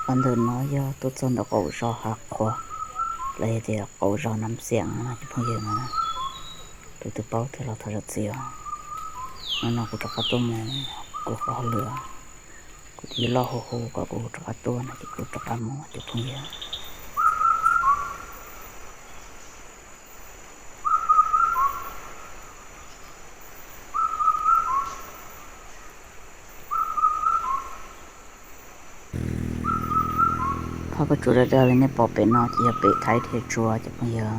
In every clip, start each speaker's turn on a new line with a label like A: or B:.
A: 反正呢要都真的狗少下课来的狗少那么想啊就朋友们都都包的了他就这样那กูจะกระตุ้มกูก็เหลือกูที่รอโหก็กูจะกระตุ้นนะกูจะกระมอจะพงเยอะเขาก็จุดเดียวเลยเนี่ยปอเป็นนอที่จะเปะไทยเทชัวจะพงเยอะ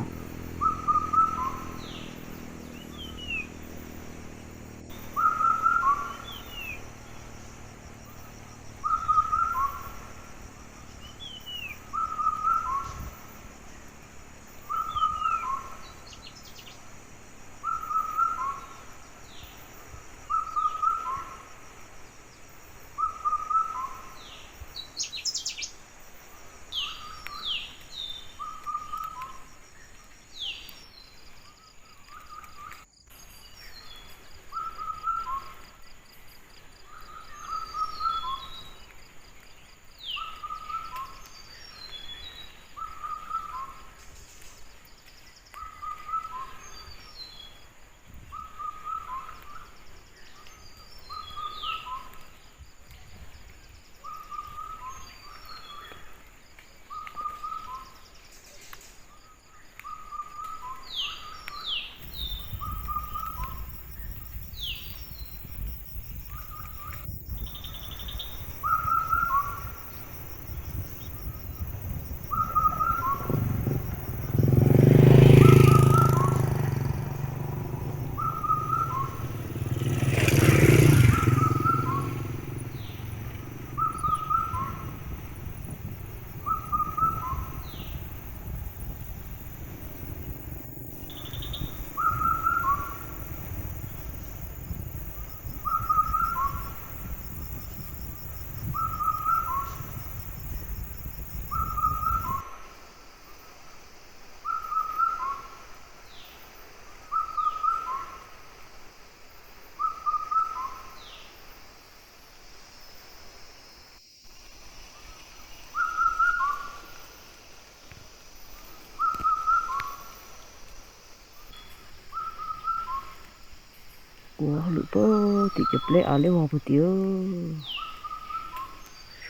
A: Wah, lupa tiap play ale wah putih.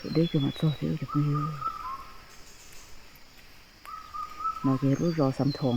A: Sudah ke macam tu je punya. Nak kira rasa sam thong.